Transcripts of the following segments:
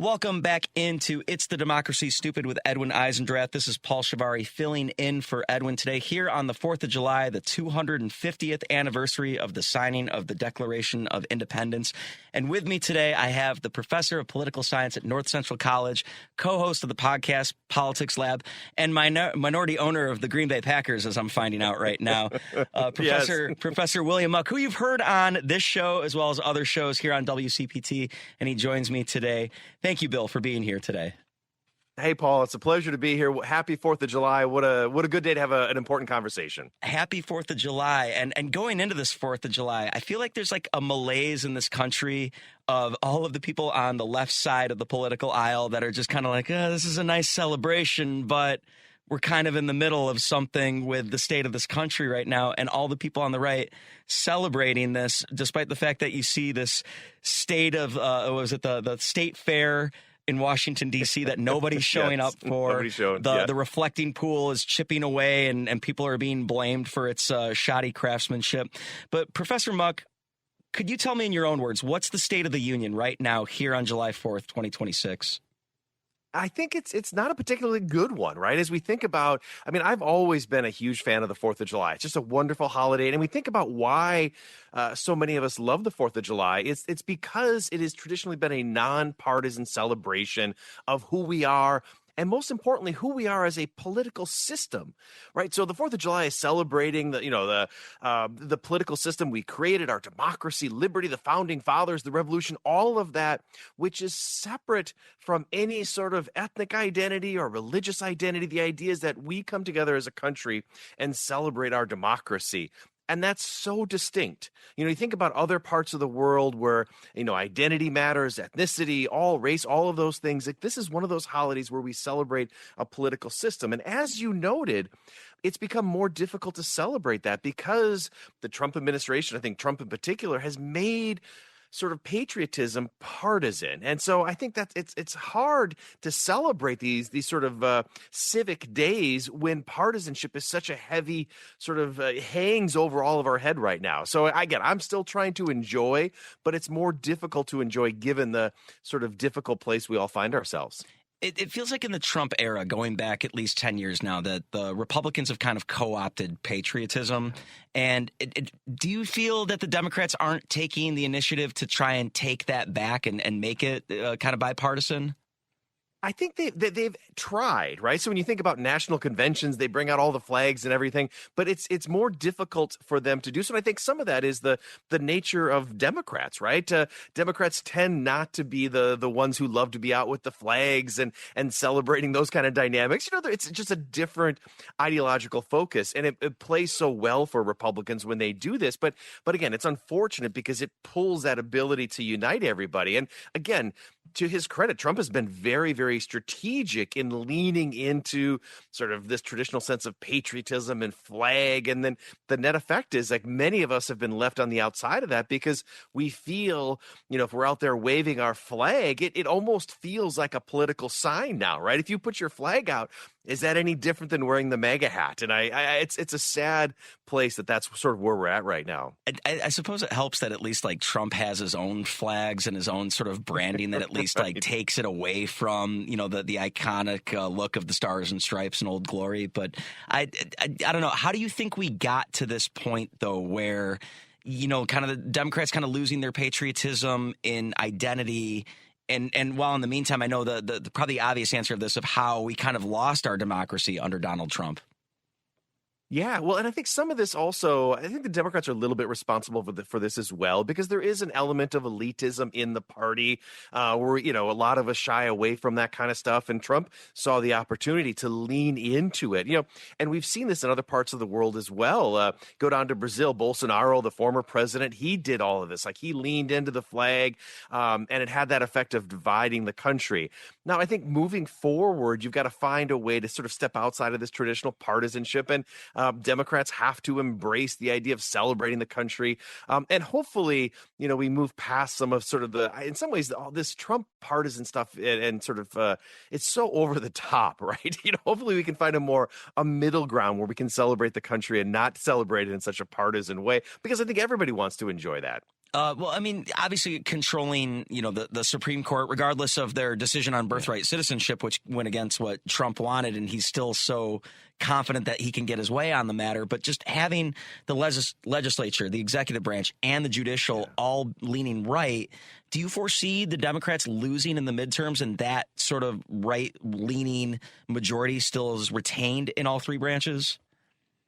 Welcome back into It's the Democracy Stupid with Edwin Eisendrath. This is Paul Shivari filling in for Edwin today here on the 4th of July, the 250th anniversary of the signing of the Declaration of Independence. And with me today, I have the professor of political science at North Central College, co-host of the podcast Politics Lab, and minority owner of the Green Bay Packers, as I'm finding out right now, Professor William Muck, who you've heard on this show as well as other shows here on WCPT, and he joins me today. Thank you, Bill, for being here today. Hey, Paul, it's a pleasure to be here. Happy 4th of July. What a good day to have an important conversation. Happy 4th of July. And going into this 4th of July, I feel like there's like a malaise in this country of all of the people on the left side of the political aisle that are just kind of like, this is a nice celebration, but we're kind of in the middle of something with the state of this country right now, and all the people on the right celebrating this, despite the fact that you see this state of, the state fair in Washington, D.C. that nobody's showing up for. The reflecting pool is chipping away, and people are being blamed for its shoddy craftsmanship. But Professor Muck, could you tell me in your own words, what's the state of the union right now here on July 4th, 2026? I think it's not a particularly good one, right? As we think about, I've always been a huge fan of the 4th of July. It's just a wonderful holiday. And we think about why so many of us love the 4th of July. It's because it has traditionally been a nonpartisan celebration of who we are, and most importantly, who we are as a political system, right? So the 4th of July is celebrating the political system we created, our democracy, liberty, the founding fathers, the revolution, all of that, which is separate from any sort of ethnic identity or religious identity. The idea is that we come together as a country and celebrate our democracy. And that's so distinct. You think about other parts of the world where, identity matters, ethnicity, all race, all of those things. Like, this is one of those holidays where we celebrate a political system. And as you noted, it's become more difficult to celebrate that because the Trump administration, I think Trump in particular, has made sort of patriotism partisan. And so I think that it's hard to celebrate these sort of civic days when partisanship is such a heavy sort of hangs over all of our head right now. So again, I'm still trying to enjoy, but it's more difficult to enjoy given the sort of difficult place we all find ourselves. It feels like in the Trump era, going back at least 10 years now, that the Republicans have kind of co-opted patriotism. And do you feel that the Democrats aren't taking the initiative to try and take that back and make it kind of bipartisan? I think they've tried, right? So when you think about national conventions, they bring out all the flags and everything, but it's more difficult for them to do so. And I think some of that is the nature of Democrats, right? Democrats tend not to be the ones who love to be out with the flags and celebrating those kind of dynamics. It's just a different ideological focus, and it plays so well for Republicans when they do this. But again, it's unfortunate because it pulls that ability to unite everybody. And again, to his credit, Trump has been very, very strategic in leaning into sort of this traditional sense of patriotism and flag. And then the net effect is like many of us have been left on the outside of that because we feel, if we're out there waving our flag, it almost feels like a political sign now, right? If you put your flag out, is that any different than wearing the MAGA hat? And it's a sad place that's sort of where we're at right now. I suppose it helps that at least like Trump has his own flags and his own sort of branding that at least like takes it away from, the iconic look of the Stars and Stripes and Old Glory. But I don't know. How do you think we got to this point, though, where, kind of the Democrats kind of losing their patriotism in identity? And while in the meantime, I know the probably obvious answer of this of how we kind of lost our democracy under Donald Trump. Yeah, well, and I think some of this also, I think the Democrats are a little bit responsible for this as well, because there is an element of elitism in the party where, a lot of us shy away from that kind of stuff. And Trump saw the opportunity to lean into it, and we've seen this in other parts of the world as well. Go down to Brazil, Bolsonaro, the former president, he did all of this. Like, he leaned into the flag and it had that effect of dividing the country. Now, I think moving forward, you've got to find a way to sort of step outside of this traditional partisanship, and Democrats have to embrace the idea of celebrating the country. And hopefully, we move past some of sort of in some ways, all this Trump partisan stuff and sort of, it's so over the top, right? Hopefully we can find a middle ground where we can celebrate the country and not celebrate it in such a partisan way, because I think everybody wants to enjoy that. Well, I mean, obviously controlling, the Supreme Court, regardless of their decision on birthright citizenship, which went against what Trump wanted, and he's still so confident that he can get his way on the matter. But just having the legislature, the executive branch, and the judicial all leaning right, do you foresee the Democrats losing in the midterms and that sort of right-leaning majority still is retained in all three branches?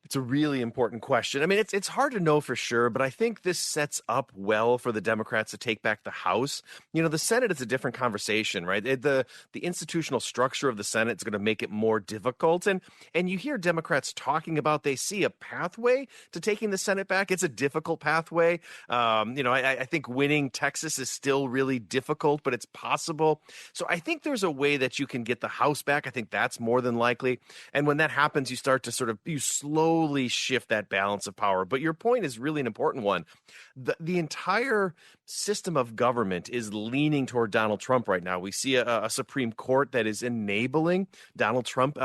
It's a really important question. I mean, it's hard to know for sure, but I think this sets up well for the Democrats to take back the House. The Senate is a different conversation, right? The institutional structure of the Senate is going to make it more difficult, and you hear Democrats talking about they see a pathway to taking the Senate back. It's a difficult pathway. I think winning Texas is still really difficult, but it's possible. So I think there's a way that you can get the House back. I think that's more than likely. And when that happens, you start to you slowly shift that balance of power. But your point is really an important one. The entire system of government is leaning toward Donald Trump right now. We see a Supreme Court that is enabling Donald Trump,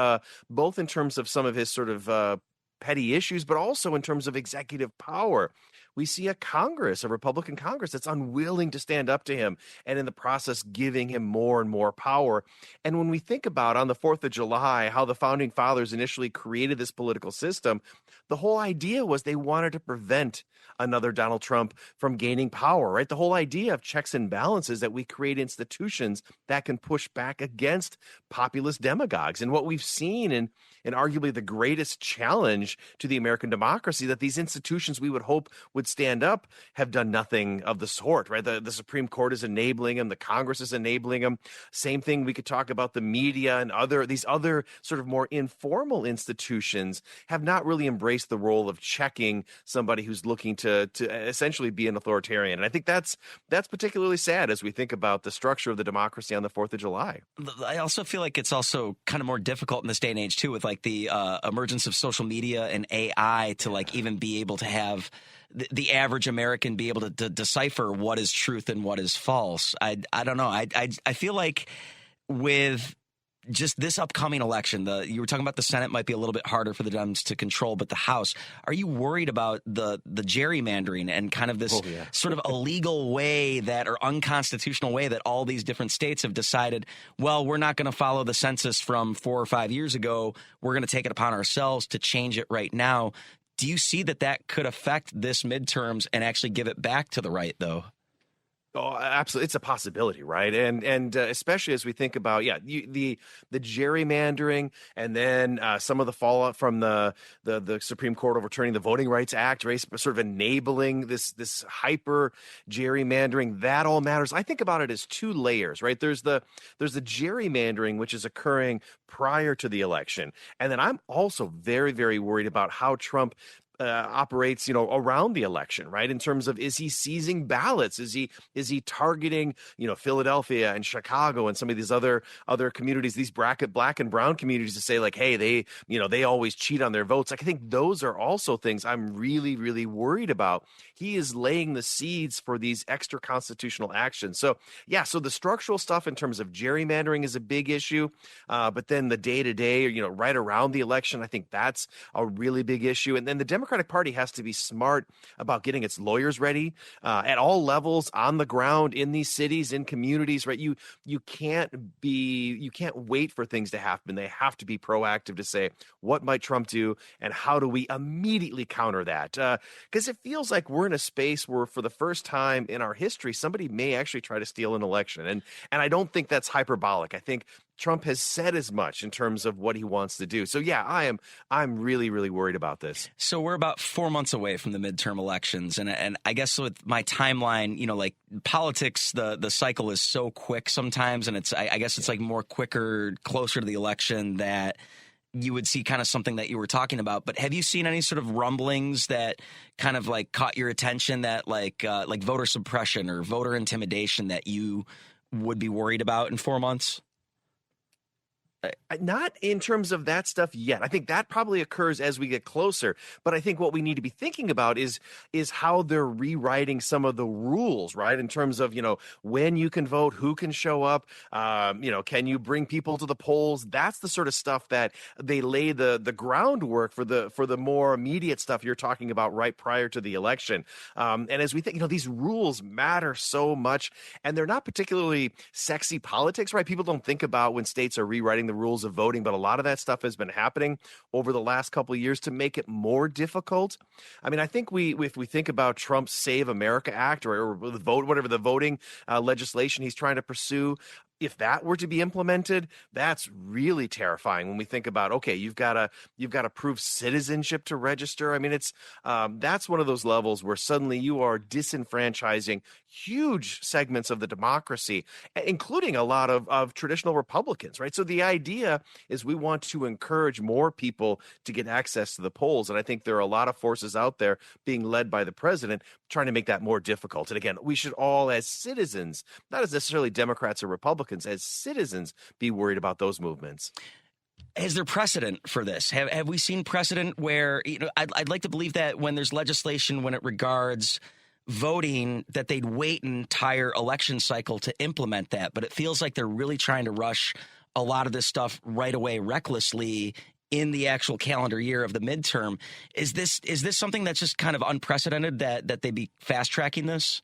both in terms of some of his sort of petty issues, but also in terms of executive power. We see a Congress, a Republican Congress, that's unwilling to stand up to him and in the process giving him more and more power. And when we think about on the 4th of July, how the founding fathers initially created this political system, the whole idea was they wanted to prevent another Donald Trump from gaining power, right? The whole idea of checks and balances, that we create institutions that can push back against populist demagogues. And what we've seen in arguably the greatest challenge to the American democracy, that these institutions we would hope would stand up have done nothing of the sort, right? The Supreme Court is enabling them. The Congress is enabling them. Same thing, we could talk about the media and these other sort of more informal institutions have not really embraced the role of checking somebody who's looking to essentially be an authoritarian. And I think that's particularly sad as we think about the structure of the democracy on the 4th of July. I also feel like it's also kind of more difficult in this day and age, too, with like the emergence of social media and AI to like even be able to have the average American be able to decipher what is truth and what is false. I don't know. I feel like with just this upcoming election, you were talking about the Senate might be a little bit harder for the Dems to control, but the House, are you worried about the gerrymandering and kind of this sort of illegal way or unconstitutional way that all these different states have decided, well, we're not going to follow the census from 4 or 5 years ago. We're going to take it upon ourselves to change it right now. Do you see that could affect this midterms and actually give it back to the right, though? Oh, absolutely. It's a possibility, right? And especially as we think about, the gerrymandering and then some of the fallout from the Supreme Court overturning the Voting Rights Act, right? Sort of enabling this hyper gerrymandering. That all matters. I think about it as two layers, right? There's the gerrymandering, which is occurring prior to the election. And then I'm also very, very worried about how Trump operates, around the election, right? In terms of, is he seizing ballots? Is he targeting, Philadelphia and Chicago and some of these other communities, these black and brown communities, to say like, hey, they always cheat on their votes. Like, I think those are also things I'm really, really worried about. He is laying the seeds for these extra constitutional actions. So the structural stuff in terms of gerrymandering is a big issue. But then the day-to-day, right around the election, I think that's a really big issue. And then the Democratic Party has to be smart about getting its lawyers ready at all levels, on the ground, in these cities, in communities, right? You can't wait for things to happen. They have to be proactive to say, what might Trump do and how do we immediately counter that? Because it feels like we're in a space where for the first time in our history, somebody may actually try to steal an election. And I don't think that's hyperbolic. I think Trump has said as much in terms of what he wants to do. So I'm really, really worried about this. So we're about 4 months away from the midterm elections, and I guess with my timeline, like politics, the cycle is so quick sometimes, and I guess it's like more quicker, closer to the election that you would see kind of something that you were talking about. But have you seen any sort of rumblings that kind of like caught your attention that like voter suppression or voter intimidation that you would be worried about in 4 months? Not in terms of that stuff yet. I think that probably occurs as we get closer. But I think what we need to be thinking about is how they're rewriting some of the rules, right? In terms of when you can vote, who can show up, can you bring people to the polls? That's the sort of stuff that they lay the groundwork for the more immediate stuff you're talking about right prior to the election. And as we think, these rules matter so much, and they're not particularly sexy politics, right? People don't think about when states are rewriting the rules of voting, but a lot of that stuff has been happening over the last couple of years to make it more difficult. I mean, I think if we think about Trump's Save America Act or the vote, whatever the voting legislation he's trying to pursue, if that were to be implemented, that's really terrifying when we think about, okay, you've got to prove citizenship to register. I mean, it's that's one of those levels where suddenly you are disenfranchising huge segments of the democracy, including a lot of traditional Republicans, right? So the idea is we want to encourage more people to get access to the polls. And I think there are a lot of forces out there being led by the president trying to make that more difficult. And again, we should all, as citizens, not as necessarily Democrats or Republicans, as citizens, be worried about those movements. Is there precedent for this? Have we seen precedent where, I'd like to believe that when there's legislation, when it regards voting, that they'd wait an entire election cycle to implement that. But it feels like they're really trying to rush a lot of this stuff right away, recklessly, in the actual calendar year of the midterm. Is this something that's just kind of unprecedented that they be fast tracking this?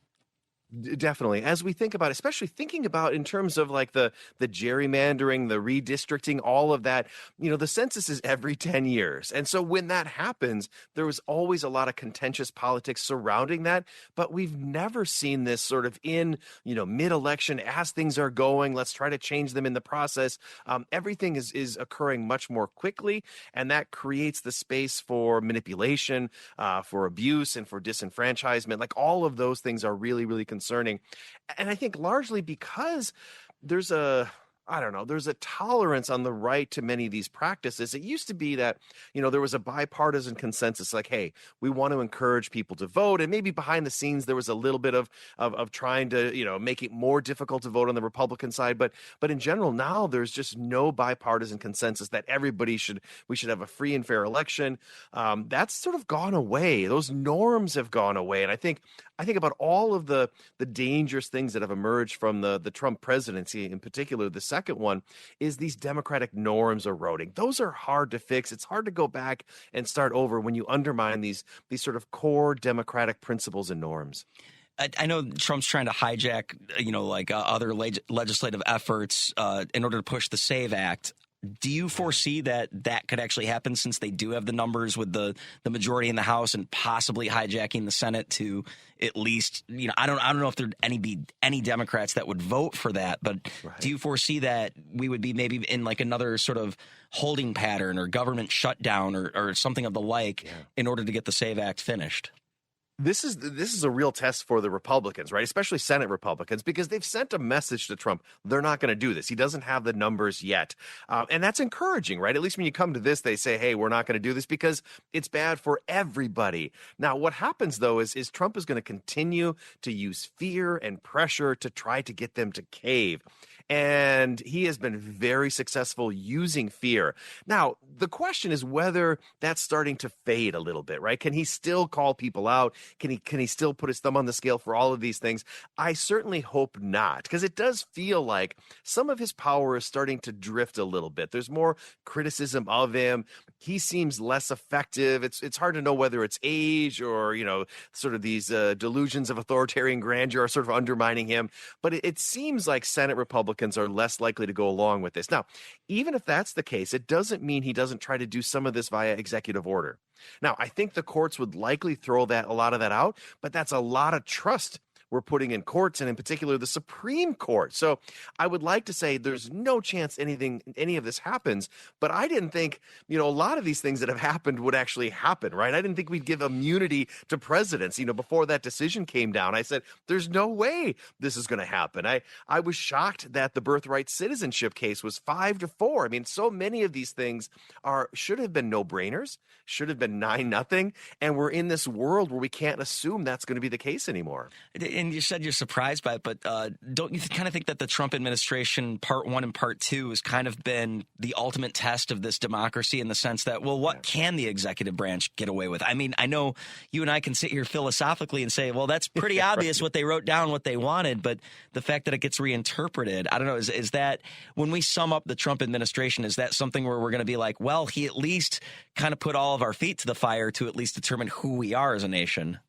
Definitely. As we think about, especially thinking about in terms of like the gerrymandering, the redistricting, all of that, the census is every 10 years. And so when that happens, there was always a lot of contentious politics surrounding that. But we've never seen this sort of in, mid-election as things are going. Let's try to change them in the process. Everything is occurring much more quickly. And that creates the space for manipulation, for abuse, and for disenfranchisement. Like all of those things are really, really concerning. And I think largely because there's a tolerance on the right to many of these practices. It used to be that, there was a bipartisan consensus like, hey, we want to encourage people to vote. And maybe behind the scenes, there was a little bit of trying to, make it more difficult to vote on the Republican side. But in general, now there's just no bipartisan consensus that we should have a free and fair election. That's sort of gone away. Those norms have gone away. And I think about all of the dangerous things that have emerged from the Trump presidency, in particular. The second one is these democratic norms eroding. Those are hard to fix. It's hard to go back and start over when you undermine these sort of core democratic principles and norms. I know Trump's trying to hijack, other legislative efforts in order to push the SAVE Act. Do you foresee that could actually happen since they do have the numbers with the majority in the House and possibly hijacking the Senate to at least, I don't know if there'd be any Democrats that would vote for that, but right. Do you foresee that we would be maybe in like another sort of holding pattern or government shutdown or something of the like in order to get the SAVE Act finished? This is a real test for the Republicans, right? Especially Senate Republicans, because they've sent a message to Trump. They're not going to do this. He doesn't have the numbers yet. And that's encouraging, right? At least when you come to this, they say, hey, we're not going to do this because it's bad for everybody. Now, what happens, though, is Trump is going to continue to use fear and pressure to try to get them to cave. And he has been very successful using fear. Now, the question is whether that's starting to fade a little bit, right? Can he still call people out? Can he still put his thumb on the scale for all of these things? I certainly hope not, because it does feel like some of his power is starting to drift a little bit. There's more criticism of him. He seems less effective. It's hard to know whether it's age or, sort of these delusions of authoritarian grandeur are sort of undermining him. But it seems like Senate Republicans are less likely to go along with this. Now, even if that's the case, it doesn't mean he doesn't try to do some of this via executive order. Now, I think the courts would likely throw a lot of that out, but that's a lot of trust we're putting in courts, and in particular the Supreme Court. So I would like to say there's no chance any of this happens, but I didn't think, a lot of these things that have happened would actually happen, right? I didn't think we'd give immunity to presidents. Before that decision came down, I said, there's no way this is going to happen. I was shocked that the birthright citizenship case was 5-4. I mean, so many of these things should have been no-brainers, should have been 9-0, and we're in this world where we can't assume that's going to be the case anymore. and you said you're surprised by it, but don't you kind of think that the Trump administration, part one and part two, has kind of been the ultimate test of this democracy in the sense that, well, what can the executive branch get away with? I mean, I know you and I can sit here philosophically and say, well, that's pretty obvious what they wrote down, what they wanted, but the fact that it gets reinterpreted, I don't know, is that when we sum up the Trump administration, is that something where we're going to be like, well, he at least kind of put all of our feet to the fire to at least determine who we are as a nation?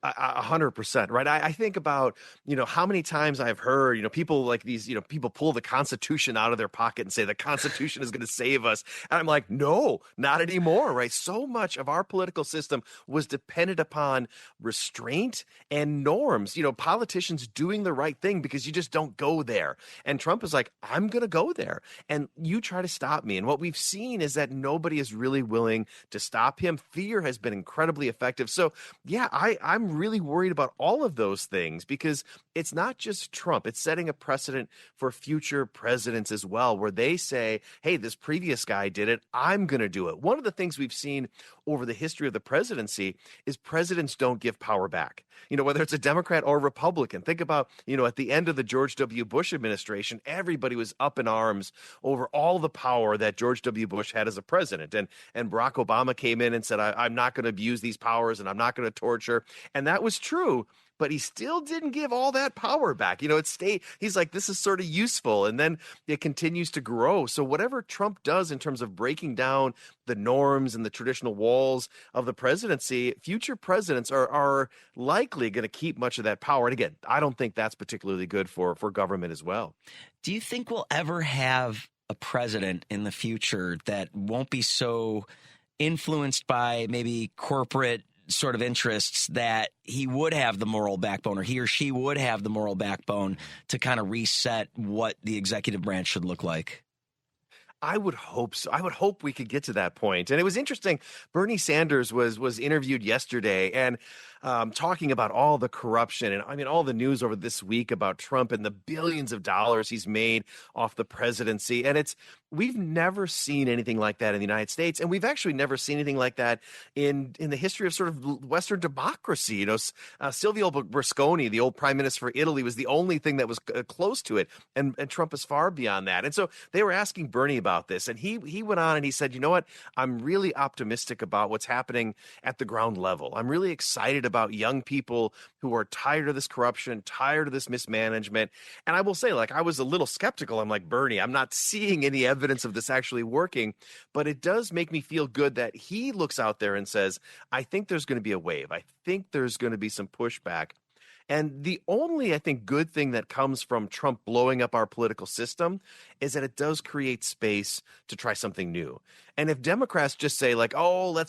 100%, right? I think about, how many times I've heard, people like these, people pull the Constitution out of their pocket and say the Constitution is going to save us. And I'm like, no, not anymore, right? So much of our political system was dependent upon restraint and norms, politicians doing the right thing because you just don't go there. And Trump is like, I'm going to go there. And you try to stop me. And what we've seen is that nobody is really willing to stop him. Fear has been incredibly effective. So yeah, I'm really worried about all of those things because it's not just Trump. It's setting a precedent for future presidents as well, where they say, hey, this previous guy did it, I'm going to do it. One of the things we've seen over the history of the presidency is presidents don't give power back. Whether it's a Democrat or Republican. Think about, at the end of the George W. Bush administration, everybody was up in arms over all the power that George W. Bush had as a president. And Barack Obama came in and said, I'm not going to abuse these powers and I'm not going to torture. And that was true. But he still didn't give all that power back. He's like, this is sort of useful. And then it continues to grow. So whatever Trump does in terms of breaking down the norms and the traditional walls of the presidency, future presidents are likely going to keep much of that power. And again, I don't think that's particularly good for government as well. Do you think we'll ever have a president in the future that won't be so influenced by maybe corporate sort of interests that he would have the moral backbone, or he or she would have the moral backbone to kind of reset what the executive branch should look like? I would hope so. I would hope we could get to that point. And it was interesting. Bernie Sanders was interviewed yesterday and talking about all the corruption and all the news over this week about Trump and the billions of dollars he's made off the presidency. And we've never seen anything like that in the United States. And we've actually never seen anything like that in the history of sort of Western democracy. Silvio Berlusconi, the old prime minister for Italy, was the only thing that was close to it. And Trump is far beyond that. And so they were asking Bernie about this. And he went on and he said, you know what? I'm really optimistic about what's happening at the ground level. I'm really excited about young people who are tired of this corruption, tired of this mismanagement. And I will say, I was a little skeptical. I'm like, Bernie, I'm not seeing any evidence of this actually working, but it does make me feel good that he looks out there and says, I think there's going to be a wave. I think there's going to be some pushback. And the only, I think, good thing that comes from Trump blowing up our political system is that it does create space to try something new. And if Democrats just say let's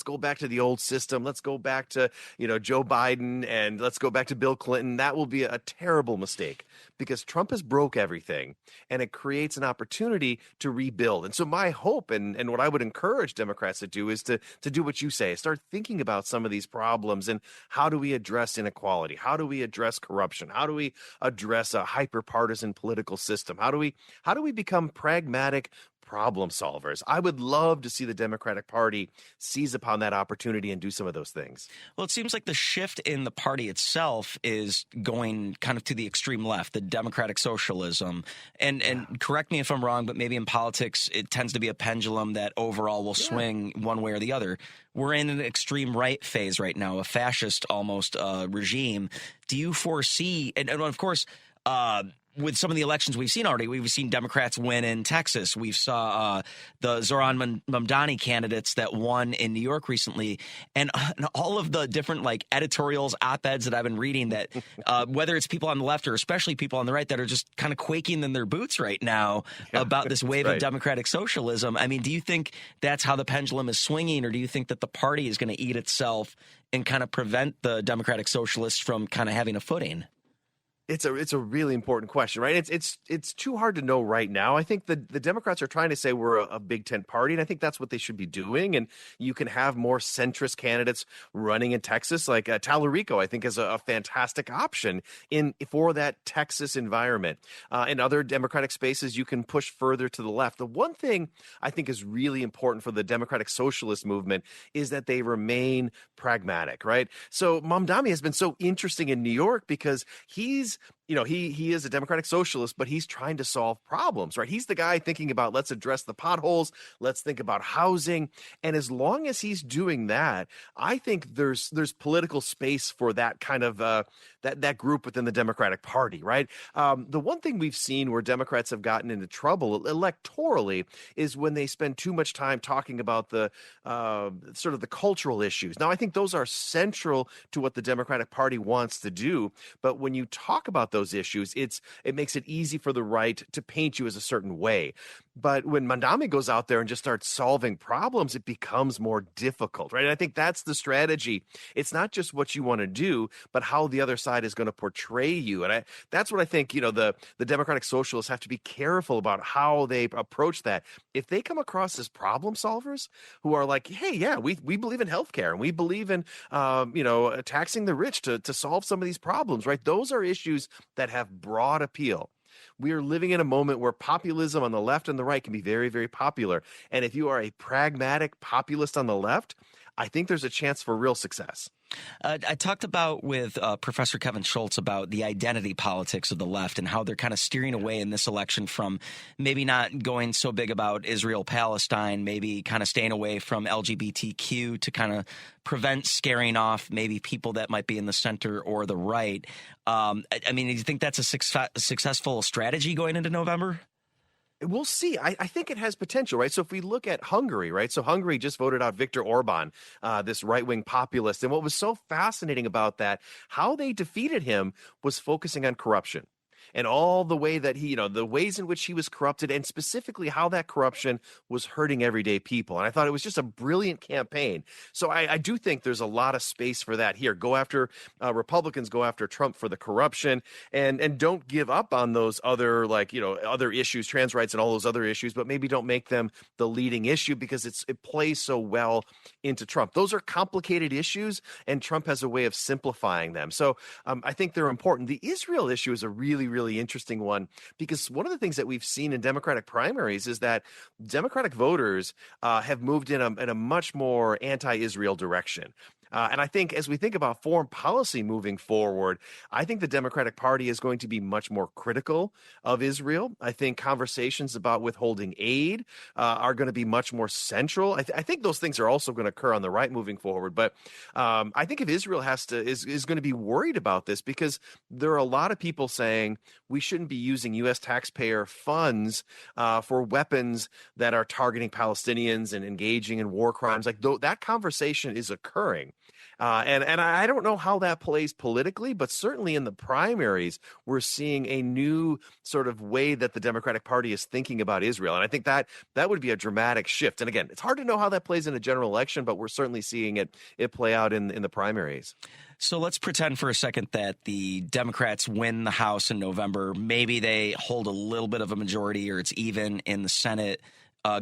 go back to the old system, let's go back to, Joe Biden and let's go back to Bill Clinton, that will be a terrible mistake because Trump has broke everything and it creates an opportunity to rebuild. And so my hope and what I would encourage Democrats to do is to do what you say, start thinking about some of these problems and how do we address inequality? How do we address corruption? How do we address a hyper-partisan political system? How do we become pragmatic problem solvers? I would love to see the Democratic Party seize upon that opportunity and do some of those things. Well, it seems like the shift in the party itself is going kind of to the extreme left, the democratic socialism. And correct me if I'm wrong, but maybe in politics, it tends to be a pendulum that overall will swing one way or the other. We're in an extreme right phase right now, a fascist almost regime. Do you foresee, and of course, with some of the elections we've seen already, we've seen Democrats win in Texas. We saw the Zoran Mamdani candidates that won in New York recently. And all of the different editorials, op-eds that I've been reading that whether it's people on the left or especially people on the right that are just kind of quaking in their boots right now about this wave of democratic socialism. I mean, do you think that's how the pendulum is swinging, or do you think that the party is going to eat itself and kind of prevent the democratic socialists from kind of having a footing? It's a really important question, right? It's too hard to know right now. I think the Democrats are trying to say we're a Big Tent party, and I think that's what they should be doing. And you can have more centrist candidates running in Texas, like Tallarico. I think is a fantastic option in for that Texas environment. In other Democratic spaces, you can push further to the left. The one thing I think is really important for the Democratic Socialist movement is that they remain pragmatic, right? So Mamdani has been so interesting in New York because he is a democratic socialist, but he's trying to solve problems, right? He's the guy thinking about let's address the potholes, let's think about housing. And as long as he's doing that, I think there's political space for that kind of that group within the Democratic Party, right? The one thing we've seen where Democrats have gotten into trouble electorally is when they spend too much time talking about the sort of the cultural issues. Now, I think those are central to what the Democratic Party wants to do, but when you talk about those issues, it makes it easy for the right to paint you as a certain way. But when Mandami goes out there and just starts solving problems, it becomes more difficult, right? And I think that's the strategy. It's not just what you want to do, but how the other side is going to portray you. And that's what I think, the Democratic Socialists have to be careful about how they approach that. If they come across as problem solvers who are like, hey, yeah, we believe in healthcare and we believe in, taxing the rich to solve some of these problems, right? Those are issues that have broad appeal. We are living in a moment where populism on the left and the right can be very, very popular. And if you are a pragmatic populist on the left, I think there's a chance for real success. I talked about with Professor Kevin Schultz about the identity politics of the left and how they're kind of steering away in this election from maybe not going so big about Israel, Palestine, maybe kind of staying away from LGBTQ to kind of prevent scaring off maybe people that might be in the center or the right. I mean, do you think that's a successful strategy going into November? We'll see. I think it has potential, right? So if we look at Hungary, right? So Hungary just voted out Viktor Orban, this right-wing populist. And what was so fascinating about that, how they defeated him was focusing on corruption and all the way that the ways in which he was corrupted and specifically how that corruption was hurting everyday people. And I thought it was just a brilliant campaign. So I do think there's a lot of space for that here. Go after Republicans, go after Trump for the corruption and don't give up on those other other issues, trans rights and all those other issues, but maybe don't make them the leading issue because it plays so well into Trump. Those are complicated issues and Trump has a way of simplifying them. So I think they're important. The Israel issue is a really, really interesting one because one of the things that we've seen in Democratic primaries is that Democratic voters have moved in a much more anti-Israel direction. And I think as we think about foreign policy moving forward, I think the Democratic Party is going to be much more critical of Israel. I think conversations about withholding aid are going to be much more central. I think those things are also going to occur on the right moving forward. But I think if Israel is going to be worried about this because there are a lot of people saying we shouldn't be using U.S. taxpayer funds for weapons that are targeting Palestinians and engaging in war crimes. Like that conversation is occurring. And I don't know how that plays politically, but certainly in the primaries, we're seeing a new sort of way that the Democratic Party is thinking about Israel. And I think that would be a dramatic shift. And again, it's hard to know how that plays in a general election, but we're certainly seeing it play out in the primaries. So let's pretend for a second that the Democrats win the House in November. Maybe they hold a little bit of a majority or it's even in the Senate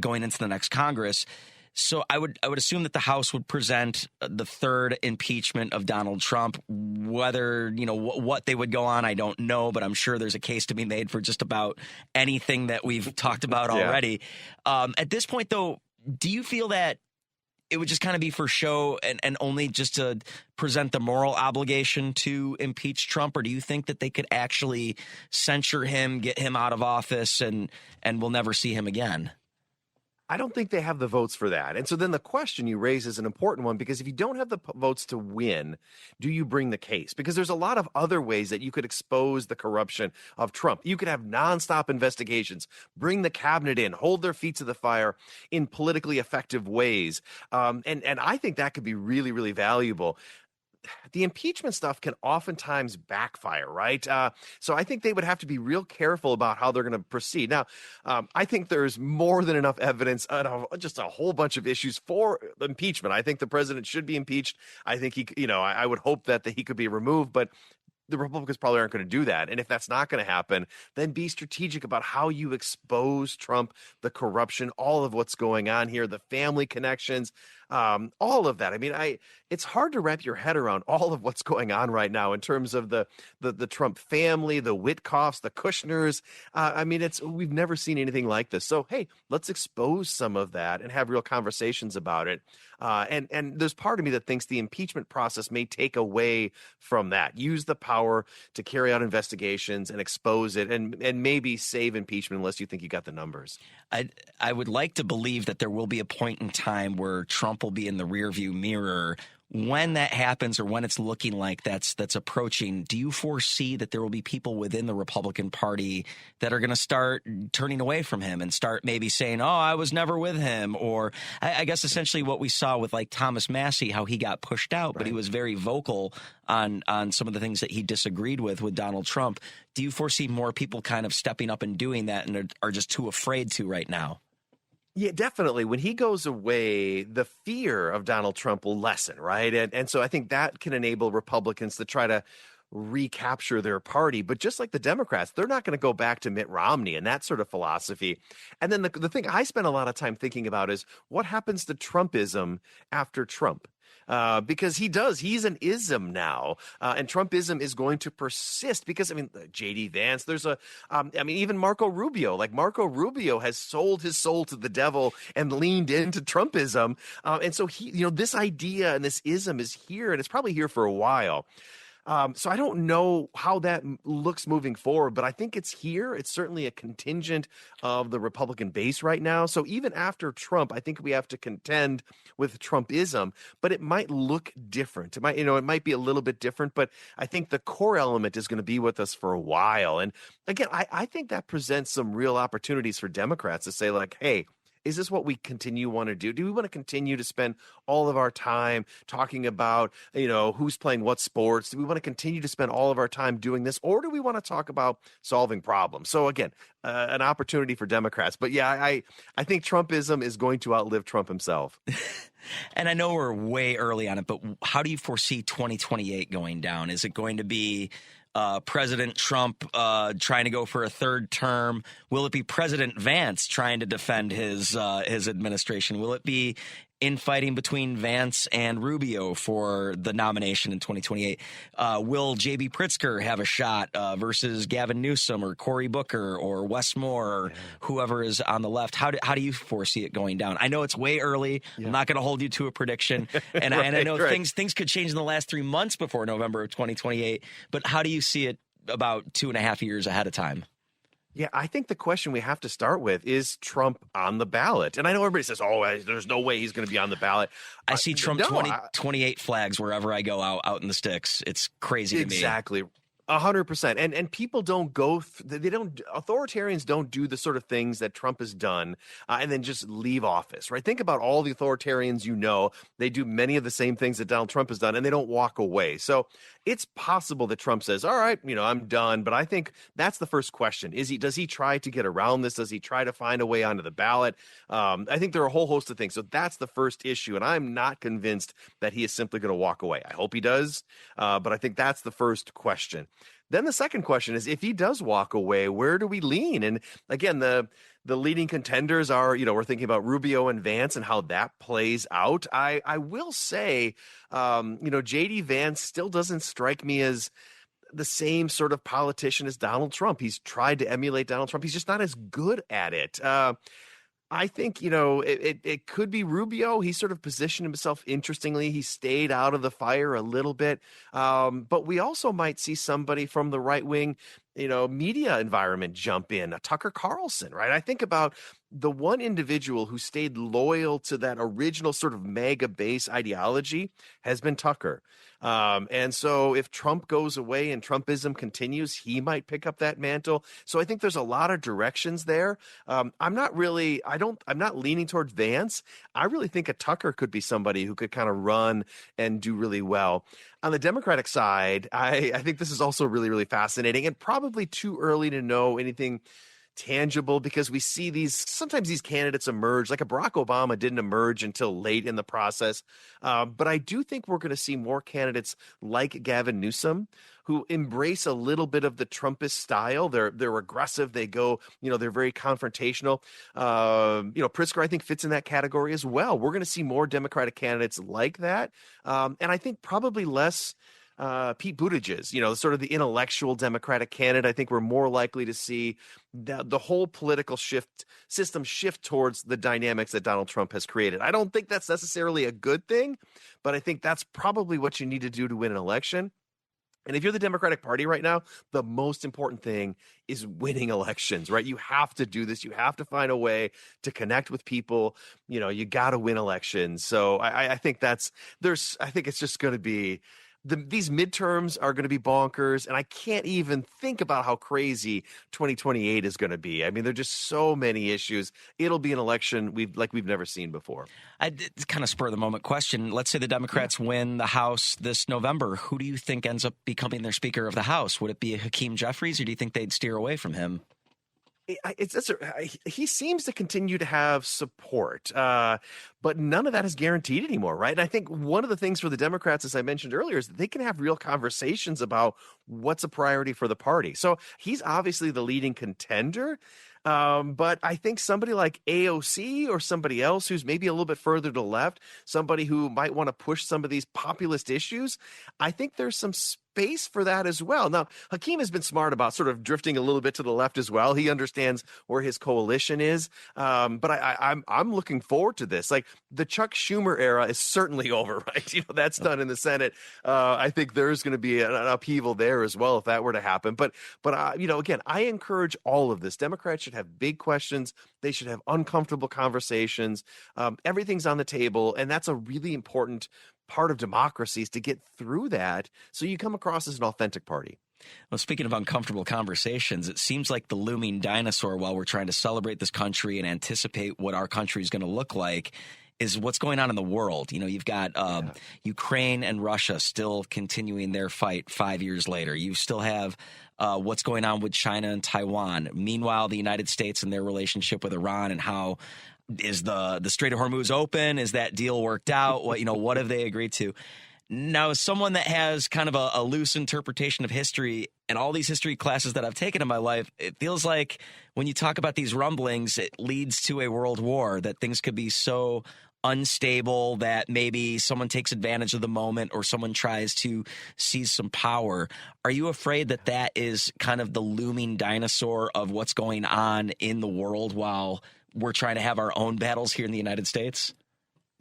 going into the next Congress. So I would assume that the House would present the third impeachment of Donald Trump. Whether, what they would go on, I don't know, but I'm sure there's a case to be made for just about anything that we've talked about already. At this point, though, do you feel that it would just kind of be for show and only just to present the moral obligation to impeach Trump? Or do you think that they could actually censure him, get him out of office, and we'll never see him again? I don't think they have the votes for that. And so then the question you raise is an important one because if you don't have the votes to win, do you bring the case? Because there's a lot of other ways that you could expose the corruption of Trump. You could have nonstop investigations, bring the cabinet in, hold their feet to the fire in politically effective ways. And I think that could be really, really valuable. The impeachment stuff can oftentimes backfire, right? So I think they would have to be real careful about how they're going to proceed. Now, I think there's more than enough evidence on just a whole bunch of issues for impeachment. I think the president should be impeached. I think I would hope that he could be removed, but the Republicans probably aren't going to do that. And if that's not going to happen, then be strategic about how you expose Trump, the corruption, all of what's going on here, the family connections, all of that. I mean, it's hard to wrap your head around all of what's going on right now in terms of the Trump family, the Witkoffs, the Kushners. I mean, we've never seen anything like this. So, hey, let's expose some of that and have real conversations about it. And there's part of me that thinks the impeachment process may take away from that. Use the power to carry out investigations and expose it, and maybe save impeachment unless you think you got the numbers. I would like to believe that there will be a point in time where Trump will be in the rearview mirror. When that happens, or when it's looking like that's approaching, do you foresee that there will be people within the Republican Party that are going to start turning away from him and start maybe saying, "Oh, I was never with him," or I guess essentially what we saw with like Thomas Massie, how he got pushed out, but he was very vocal on some of the things that he disagreed with Donald Trump. Do you foresee more people kind of stepping up and doing that, and are just too afraid to right now? Yeah, definitely. When he goes away, the fear of Donald Trump will lessen, right? And so I think that can enable Republicans to try to recapture their party. But just like the Democrats, they're not going to go back to Mitt Romney and that sort of philosophy. And then the thing I spend a lot of time thinking about is what happens to Trumpism after Trump? Because he's an ism now, and Trumpism is going to persist because, I mean, J.D. Vance, even Marco Rubio, Marco Rubio has sold his soul to the devil and leaned into Trumpism. And so this idea and this ism is here, and it's probably here for a while. So I don't know how that looks moving forward, but I think it's here. It's certainly a contingent of the Republican base right now. So even after Trump, I think we have to contend with Trumpism, but it might look different. It might be a little bit different, but I think the core element is going to be with us for a while. And again, I think that presents some real opportunities for Democrats to say, like, hey, is this what we want to do? Do we want to continue to spend all of our time talking about, who's playing what sports? Do we want to continue to spend all of our time doing this? Or do we want to talk about solving problems? So again, an opportunity for Democrats. But yeah, I think Trumpism is going to outlive Trump himself. And I know we're way early on it, but how do you foresee 2028 going down? Is it going to be President Trump trying to go for a third term? Will it be President Vance trying to defend his administration? Will it be infighting between Vance and Rubio for the nomination in 2028? Will J.B. Pritzker have a shot versus Gavin Newsom or Cory Booker or Wes Moore or whoever is on the left? How do you foresee it going down? I know it's way early. Yeah. I'm not going to hold you to a prediction. And, and I know things could change in the last 3 months before November of 2028. But how do you see it about 2.5 years ahead of time? Yeah, I think the question we have to start with is Trump on the ballot? And I know everybody says, oh, there's no way he's going to be on the ballot. I see Trump 28 flags wherever I go out in the sticks. It's crazy to me. Exactly. 100%. And people don't authoritarians don't do the sort of things that Trump has done and then just leave office, right? Think about all the authoritarians they do many of the same things that Donald Trump has done, and they don't walk away. So it's possible that Trump says, all right, I'm done. But I think that's the first question. Does he try to get around this? Does he try to find a way onto the ballot? I think there are a whole host of things. So that's the first issue. And I'm not convinced that he is simply going to walk away. I hope he does. But I think that's the first question. Then the second question is, if he does walk away, where do we lean? And again, the leading contenders are, we're thinking about Rubio and Vance and how that plays out. I will say, J.D. Vance still doesn't strike me as the same sort of politician as Donald Trump. He's tried to emulate Donald Trump. He's just not as good at it. I think, it could be Rubio. He sort of positioned himself interestingly. He stayed out of the fire a little bit. But we also might see somebody from the right wing, media environment jump in, a Tucker Carlson, right? I think about the one individual who stayed loyal to that original sort of mega base ideology has been Tucker. And so if Trump goes away and Trumpism continues, he might pick up that mantle. So I think there's a lot of directions there. I'm not leaning towards Vance. I really think a Tucker could be somebody who could kind of run and do really well. On the Democratic side, I think this is also really, really fascinating and probably too early to know anything tangible because we see sometimes these candidates emerge, like a Barack Obama didn't emerge until late in the process. But I do think we're going to see more candidates like Gavin Newsom who embrace a little bit of the Trumpist style. They're aggressive. They go, they're very confrontational. Pritzker, I think, fits in that category as well. We're going to see more Democratic candidates like that. And I think probably less Pete Buttigieg, sort of the intellectual Democratic candidate. I think we're more likely to see the whole political system shift towards the dynamics that Donald Trump has created. I don't think that's necessarily a good thing, but I think that's probably what you need to do to win an election. And if you're the Democratic Party right now, the most important thing is winning elections, right? You have to do this. You have to find a way to connect with people. You got to win elections. So I think I think it's just going to be these midterms are going to be bonkers, and I can't even think about how crazy 2028 is going to be. I mean, there are just so many issues. It'll be an election we've never seen before. It's kind of spur of the moment question. Let's say the Democrats win the House this November. Who do you think ends up becoming their Speaker of the House? Would it be Hakeem Jeffries, or do you think they'd steer away from him? He seems to continue to have support, but none of that is guaranteed anymore, right? And I think one of the things for the Democrats, as I mentioned earlier, is that they can have real conversations about what's a priority for the party. So he's obviously the leading contender. But I think somebody like AOC or somebody else who's maybe a little bit further to the left, somebody who might want to push some of these populist issues, I think there's some space for that as well. Now, Hakeem has been smart about sort of drifting a little bit to the left as well. He understands where his coalition is. But I'm looking forward to this. Like the Chuck Schumer era is certainly over, right? That's done in the Senate. I think there's going to be an upheaval there as well if that were to happen. But again, I encourage all of this. Democrats should have big questions. They should have uncomfortable conversations. Everything's on the table, and that's a really important part of democracy is to get through that so you come across as an authentic party. Well, speaking of uncomfortable conversations, it seems like the looming dinosaur while we're trying to celebrate this country and anticipate what our country is going to look like is what's going on in the world. You've got Ukraine and Russia still continuing their fight 5 years later. You still have what's going on with China and Taiwan. Meanwhile, the United States and their relationship with Iran and how is the Strait of Hormuz open? Is that deal worked out? What have they agreed to? Now, as someone that has kind of a loose interpretation of history and all these history classes that I've taken in my life, it feels like when you talk about these rumblings, it leads to a world war, that things could be so unstable that maybe someone takes advantage of the moment or someone tries to seize some power. Are you afraid that that is kind of the looming dinosaur of what's going on in the world while we're trying to have our own battles here in the United States?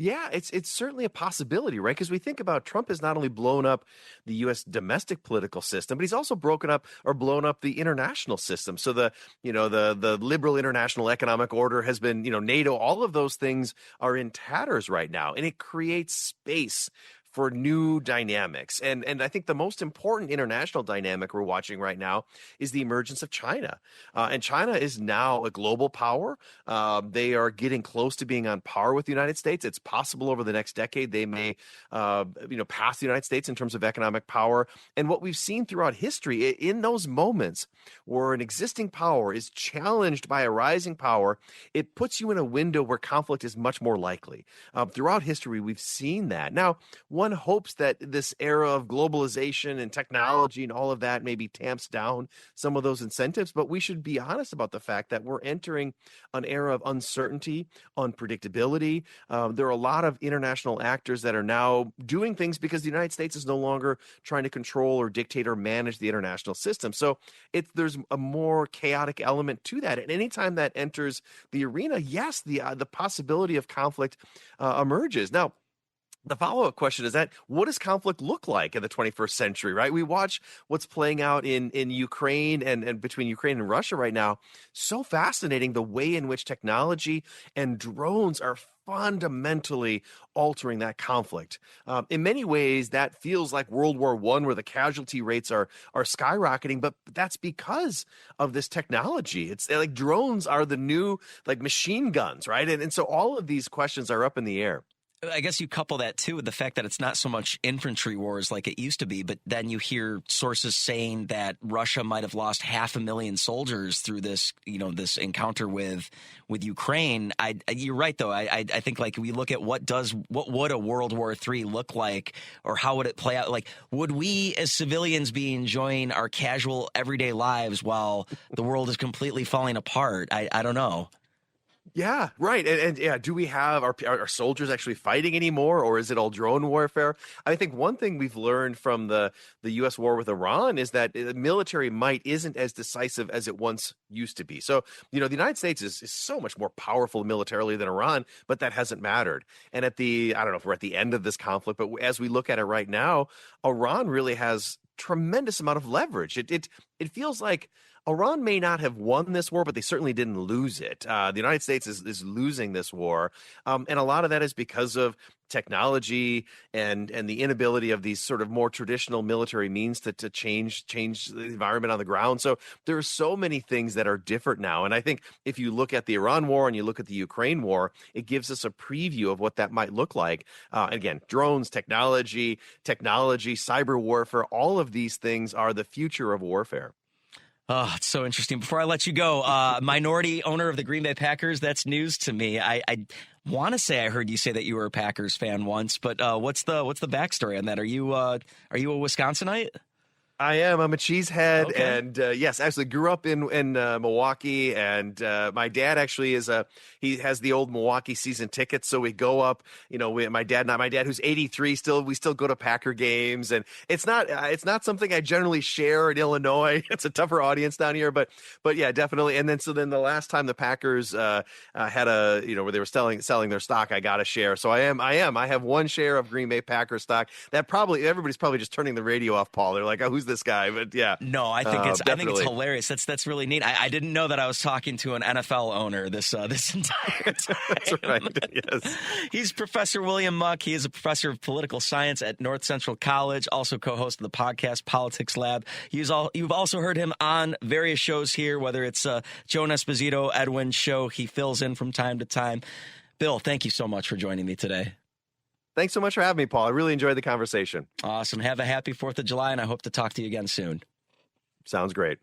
Yeah, it's certainly a possibility, right? Because we think about Trump has not only blown up the U.S. domestic political system, but he's also broken up or blown up the international system. So the liberal international economic order has been, NATO, all of those things are in tatters right now, and it creates space for new dynamics. And I think the most important international dynamic we're watching right now is the emergence of China. And China is now a global power. They are getting close to being on par with the United States. It's possible over the next decade they may pass the United States in terms of economic power. And what we've seen throughout history, in those moments where an existing power is challenged by a rising power, it puts you in a window where conflict is much more likely. Throughout history, we've seen that. Now, one hopes that this era of globalization and technology and all of that maybe tamps down some of those incentives, but we should be honest about the fact that we're entering an era of uncertainty, unpredictability. There are a lot of international actors that are now doing things because the United States is no longer trying to control or dictate or manage the international system. So there's a more chaotic element to that. And anytime that enters the arena, yes, the possibility of conflict emerges. Now, the follow-up question is that what does conflict look like in the 21st century, right? We watch what's playing out in Ukraine and between Ukraine and Russia right now. So fascinating the way in which technology and drones are fundamentally altering that conflict. In many ways, that feels like World War I, where the casualty rates are skyrocketing, but that's because of this technology. It's like drones are the new like machine guns, right? And so all of these questions are up in the air. I guess you couple that too with the fact that it's not so much infantry wars like it used to be, but then you hear sources saying that Russia might have lost 500,000 soldiers through this, this encounter with Ukraine. You're right though. I think like we look at what would a World War III look like, or how would it play out? Like, would we as civilians be enjoying our casual everyday lives while the world is completely falling apart? I don't know. Yeah, right. And yeah, do we have our soldiers actually fighting anymore, or is it all drone warfare? I think one thing we've learned from the U.S. war with Iran is that the military might isn't as decisive as it once used to be. So, the United States is so much more powerful militarily than Iran, but that hasn't mattered. And I don't know if we're at the end of this conflict, but as we look at it right now, Iran really has tremendous amount of leverage. It feels like Iran may not have won this war, but they certainly didn't lose it. The United States is losing this war, and a lot of that is because of technology and the inability of these sort of more traditional military means to change the environment on the ground. So there are so many things that are different now, and I think if you look at the Iran war and you look at the Ukraine war, it gives us a preview of what that might look like. Again, drones, technology, cyber warfare, all of these things are the future of warfare. Oh, it's so interesting. Before I let you go, minority owner of the Green Bay Packers, that's news to me. I want to say I heard you say that you were a Packers fan once, but what's the backstory on that? Are you a Wisconsinite? I am. I'm a cheesehead, Okay. and yes, actually grew up in Milwaukee, and my dad actually he has the old Milwaukee season tickets, so we go up. My dad who's 83 we still go to Packer games, and it's not something I generally share in Illinois. It's a tougher audience down here, but yeah, definitely. And then the last time the Packers had where they were selling their stock, I got a share. So I have one share of Green Bay Packers stock. That everybody's probably just turning the radio off, Paul. They're like, oh, who's this guy? But yeah, no, I think it's hilarious. That's really neat. I didn't know that I was talking to an NFL owner this entire time. That's right. Yes, he's Professor William Muck. He is a professor of political science at North Central College. Also co-host of the podcast Politics Lab. You've also heard him on various shows here, whether it's Joan Esposito, Edwin's show. He fills in from time to time. Bill, thank you so much for joining me today. Thanks so much for having me, Paul. I really enjoyed the conversation. Awesome. Have a happy 4th of July, and I hope to talk to you again soon. Sounds great.